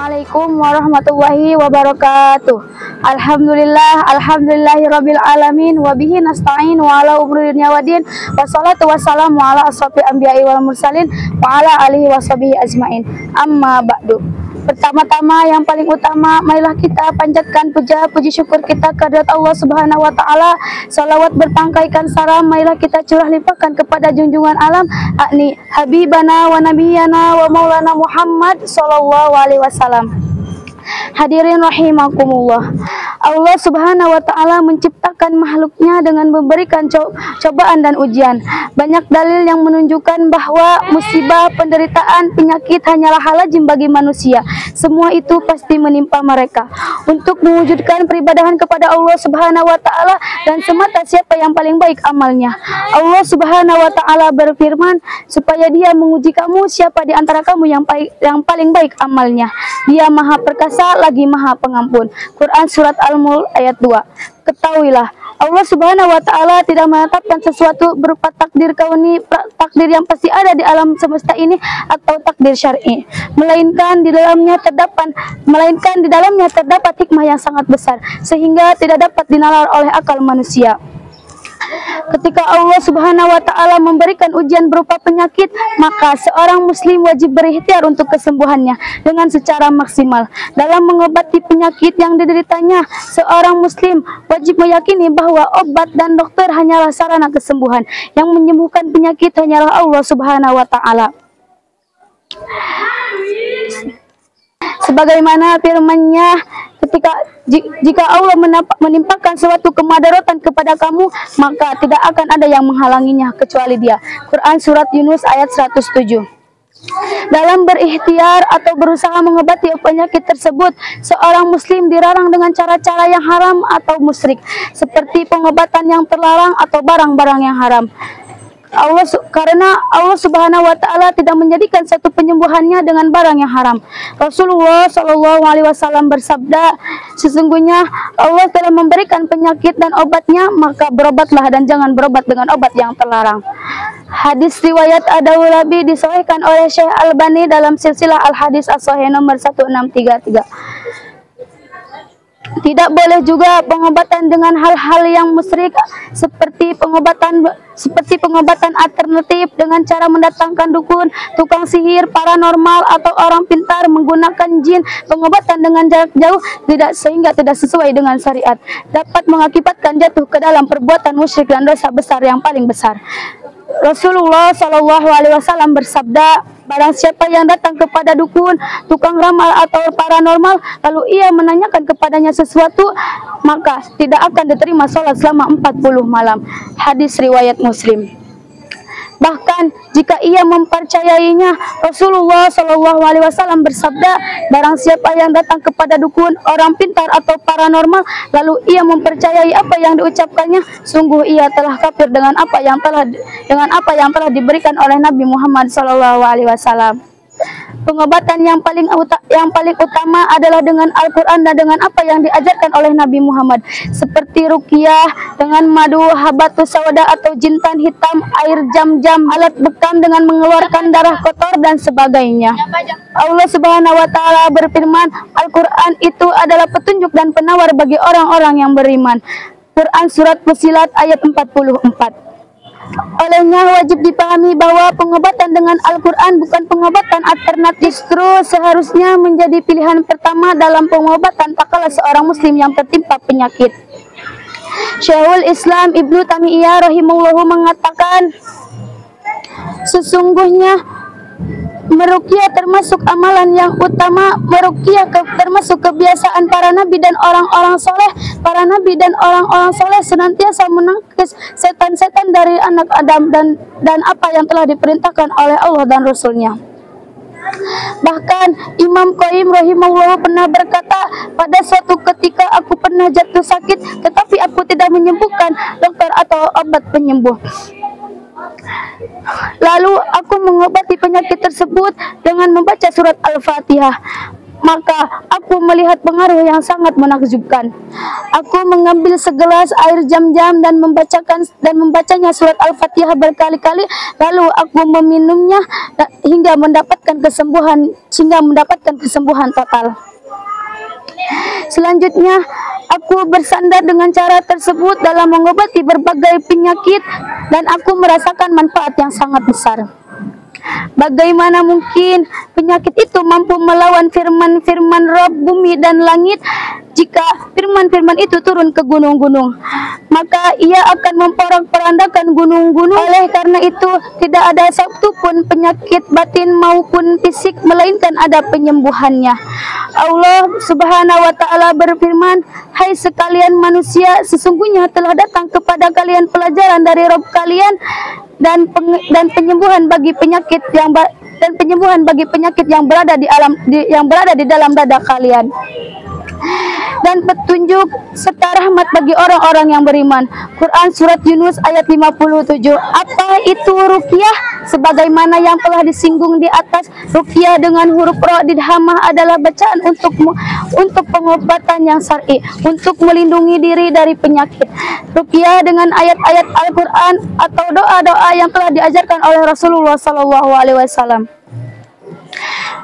Assalamualaikum warahmatullahi wabarakatuh. Alhamdulillahirabbil alamin wa bihi nasta'in wa ala umuri dunya waddin. Wassalatu wassalamu ala asrofil anbiya'i wal mursalin wa ala alihi washabihi ajmain. Amma ba'du. Pertama-tama yang paling utama, marilah kita panjatkan puja puji syukur kita kehadirat Allah Subhanahu wa taala. Salawat berpangkaikan salam marilah kita curah limpahkan kepada junjungan alam akni habibana wa nabiyana wa maulana Muhammad sallallahu alaihi wasallam. Hadirin rahimakumullah. Allah Subhanahu wa taala menciptakan makhluknya dengan memberikan cobaan dan ujian. Banyak dalil yang menunjukkan bahwa musibah, penderitaan, penyakit hanyalah hal lazim bagi manusia. Semua itu pasti menimpa mereka. Untuk mewujudkan peribadahan kepada Allah Subhanahu wa taala dan semata siapa yang paling baik amalnya. Allah Subhanahu wa taala berfirman supaya Dia menguji kamu siapa di antara kamu yang paling baik amalnya. Dia Maha Perkasa lagi Maha Pengampun. Quran surat Al-Mulk ayat 2. Ketahuilah, Allah Subhanahu wa taala tidak menetapkan sesuatu berupa takdir kauni, takdir yang pasti ada di alam semesta ini atau takdir syar'i, melainkan di dalamnya terdapat hikmah yang sangat besar sehingga tidak dapat dinalar oleh akal manusia. Ketika Allah Subhanahu wa taala memberikan ujian berupa penyakit, maka seorang muslim wajib berikhtiar untuk kesembuhannya dengan secara maksimal. Dalam mengobati penyakit yang dideritanya, seorang muslim wajib meyakini bahwa obat dan dokter hanyalah sarana kesembuhan. Yang menyembuhkan penyakit hanyalah Allah Subhanahu wa taala. Sebagaimana firman-Nya, jika Allah menimpakan suatu kemadaratan kepada kamu, maka tidak akan ada yang menghalanginya kecuali Dia. Quran surat Yunus ayat 107. Dalam berikhtiar atau berusaha mengobati penyakit tersebut, seorang muslim dilarang dengan cara-cara yang haram atau musyrik, seperti pengobatan yang terlarang atau barang-barang yang haram. Karena Allah Subhanahu wa taala tidak menjadikan satu penyembuhannya dengan barang yang haram. Rasulullah Shallallahu alaihi wasallam bersabda, sesungguhnya Allah telah memberikan penyakit dan obatnya, maka berobatlah dan jangan berobat dengan obat yang terlarang. Hadis riwayat Ad-Daulabi disahihkan oleh Syekh Albani dalam silsilah Al-Hadis As-Sahih nomor 1633. Tidak boleh juga pengobatan dengan hal-hal yang musyrik seperti pengobatan alternatif dengan cara mendatangkan dukun, tukang sihir, paranormal atau orang pintar menggunakan jin. Pengobatan dengan jarak jauh sehingga tidak sesuai dengan syariat dapat mengakibatkan jatuh ke dalam perbuatan musyrik dan dosa besar yang paling besar. Rasulullah Shallallahu alaihi wasallam bersabda, barang siapa yang datang kepada dukun, tukang ramal atau paranormal, lalu ia menanyakan kepadanya sesuatu, maka tidak akan diterima sholat selama 40 malam. Hadis riwayat Muslim. Bahkan jika ia mempercayainya, Rasulullah Shallallahu alaihi wasallam bersabda, barang siapa yang datang kepada dukun, orang pintar atau paranormal, lalu ia mempercayai apa yang diucapkannya, sungguh ia telah kafir dengan apa yang telah diberikan oleh Nabi Muhammad Shallallahu alaihi wasallam. Pengobatan yang paling utama adalah dengan Al-Quran dan dengan apa yang diajarkan oleh Nabi Muhammad, seperti ruqyah dengan madu, habatus sauda atau jintan hitam, air jam-jam, alat bekam dengan mengeluarkan darah kotor dan sebagainya. Allah Subhanahu wa taala berfirman, Al-Quran itu adalah petunjuk dan penawar bagi orang-orang yang beriman. Quran surat Fussilat ayat 44. Olehnya wajib dipahami bahwa pengobatan dengan Al-Quran bukan pengobatan alternatif, justru seharusnya menjadi pilihan pertama dalam pengobatan tak kala seorang muslim yang tertimpa penyakit. Syekhul Islam Ibnu Taimiyah rahimahullah mengatakan, sesungguhnya meruqyah termasuk amalan yang utama. Meruqyah termasuk kebiasaan para nabi dan orang-orang soleh. Para nabi dan orang-orang soleh senantiasa menangkis setan-setan dari anak Adam dan apa yang telah diperintahkan oleh Allah dan Rasulnya. Bahkan Imam Qayyim rahimahullah pernah berkata, pada suatu ketika aku pernah jatuh sakit, tetapi aku tidak menyembuhkan dokter atau obat penyembuh. Lalu aku mengobati penyakit tersebut dengan membaca surat Al-Fatihah. Maka aku aku melihat pengaruh yang sangat menakjubkan. Aku mengambil segelas air jam-jam dan membacanya surat Al-Fatihah berkali-kali, lalu aku meminumnya hingga mendapatkan kesembuhan total. Selanjutnya, aku bersandar dengan cara tersebut dalam mengobati berbagai penyakit dan aku merasakan manfaat yang sangat besar. Bagaimana mungkin penyakit itu mampu melawan firman-firman Rabb bumi dan langit? Jika firman-firman itu turun ke gunung-gunung, maka ia akan memporak-porandakan gunung-gunung. Oleh karena itu, tidak ada satupun penyakit batin maupun fisik, melainkan ada penyembuhannya. Allah Subhanahu wa Ta'ala berfirman, "Hai sekalian manusia, sesungguhnya telah datang kepada kalian pelajaran dari Rabb kalian dan penyembuhan bagi penyakit yang berada di dalam dada kalian, dan petunjuk serta rahmat bagi orang-orang yang beriman." Quran Surat Yunus ayat 57. Apa itu ruqyah? Sebagaimana yang telah disinggung di atas, ruqyah dengan huruf ra di hamah adalah bacaan untuk pengobatan yang syar'i, untuk melindungi diri dari penyakit. Ruqyah dengan ayat-ayat Al-Quran atau doa-doa yang telah diajarkan oleh Rasulullah SAW.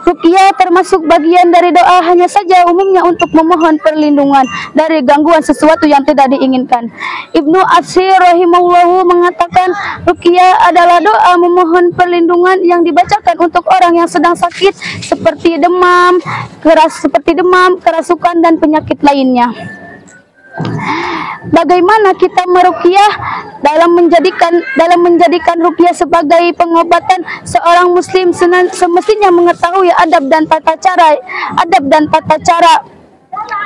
Ruqyah termasuk bagian dari doa, hanya saja umumnya untuk memohon perlindungan dari gangguan sesuatu yang tidak diinginkan. Ibnu Atsir rahimahullahu mengatakan, ruqyah adalah doa memohon perlindungan yang dibacakan untuk orang yang sedang sakit seperti demam, kerasukan dan penyakit lainnya. Bagaimana kita meruqyah? Dalam menjadikan ruqyah sebagai pengobatan, seorang muslim semestinya mengetahui adab dan tata cara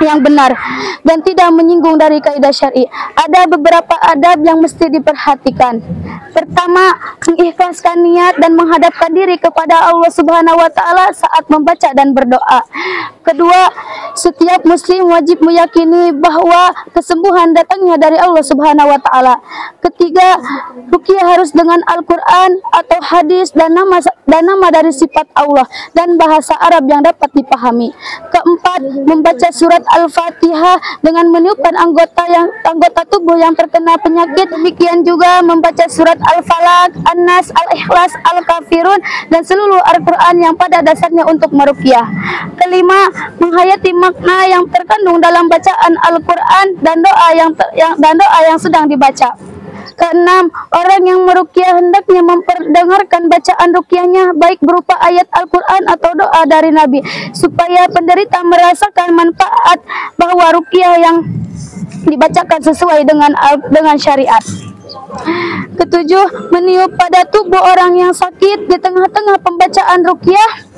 yang benar dan tidak menyinggung dari kaidah syar'i. Ada beberapa adab yang mesti diperhatikan. Pertama, mengikhlaskan niat dan menghadapkan diri kepada Allah Subhanahu wa Ta'ala saat membaca dan berdoa. Kedua, setiap muslim wajib meyakini bahwa kesembuhan datangnya dari Allah Subhanahu wa Ta'ala. Ketiga, ruqyah harus dengan Al-Quran atau hadis dan nama dari sifat Allah dan bahasa Arab yang dapat dipahami. Keempat, membaca surat Al-Fatihah dengan meniupkan anggota tubuh yang terkena penyakit. Demikian juga membaca surat Al-Falaq, An-Nas, Al-Ikhlas, Al-Kafirun dan seluruh Al-Quran yang pada dasarnya untuk meruqyah. Kelima, menghayati makna yang terkandung dalam bacaan Al-Quran dan doa yang sedang dibaca. Keenam, orang yang meruqyah hendaknya memperdengarkan bacaan ruqyahnya baik berupa ayat Al-Quran atau doa dari Nabi, supaya penderita merasakan manfaat bahwa ruqyah yang dibacakan sesuai dengan syariat. Ketujuh, meniup pada tubuh orang yang sakit di tengah-tengah pembacaan ruqyah.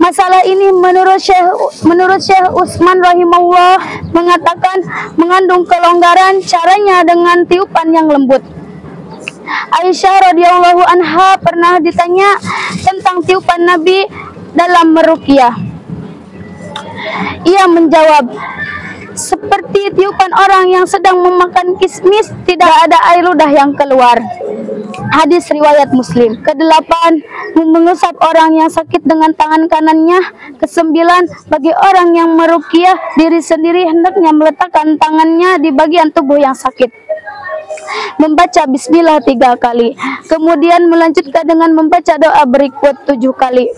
Masalah ini menurut Syekh Utsman rahimahullah mengatakan mengandung kelonggaran, caranya dengan tiupan yang lembut. Aisyah radhiyallahu anha pernah ditanya tentang tiupan Nabi dalam meruqyah. Ia menjawab, seperti tiupan orang yang sedang memakan kismis, tidak ada air ludah yang keluar. Hadis riwayat Muslim. Kedelapan, mengusap orang yang sakit dengan tangan kanannya. Kesembilan, bagi orang yang meruqyah diri sendiri hendaknya meletakkan tangannya di bagian tubuh yang sakit, membaca bismillah 3 kali, kemudian melanjutkan dengan membaca doa berikut 7 kali.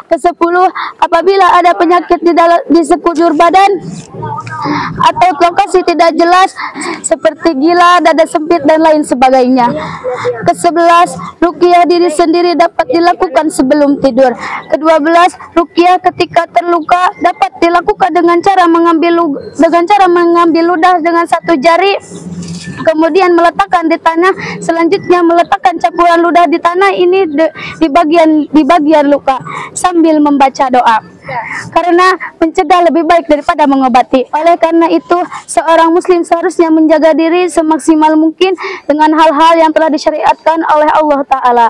Ke-10, apabila ada penyakit di sekujur badan atau lokasi tidak jelas seperti gila, dada sempit dan lain sebagainya. Ke-11, ruqyah diri sendiri dapat dilakukan sebelum tidur. Ke-12, ruqyah ketika terluka dapat dilakukan dengan cara mengambil ludah dengan 1 jari, kemudian meletakkan di tanah. Selanjutnya meletakkan campuran ludah di tanah ini di bagian luka sambil membaca doa, karena mencegah lebih baik daripada mengobati. Oleh karena itu, seorang muslim seharusnya menjaga diri semaksimal mungkin dengan hal-hal yang telah disyariatkan oleh Allah Ta'ala.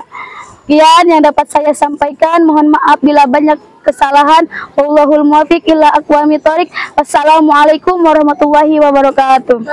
Sekian yang dapat saya sampaikan, mohon maaf bila banyak kesalahan. Wallahul muwaffiq ila aqwamit thoriq. Wassalamualaikum warahmatullahi wabarakatuh.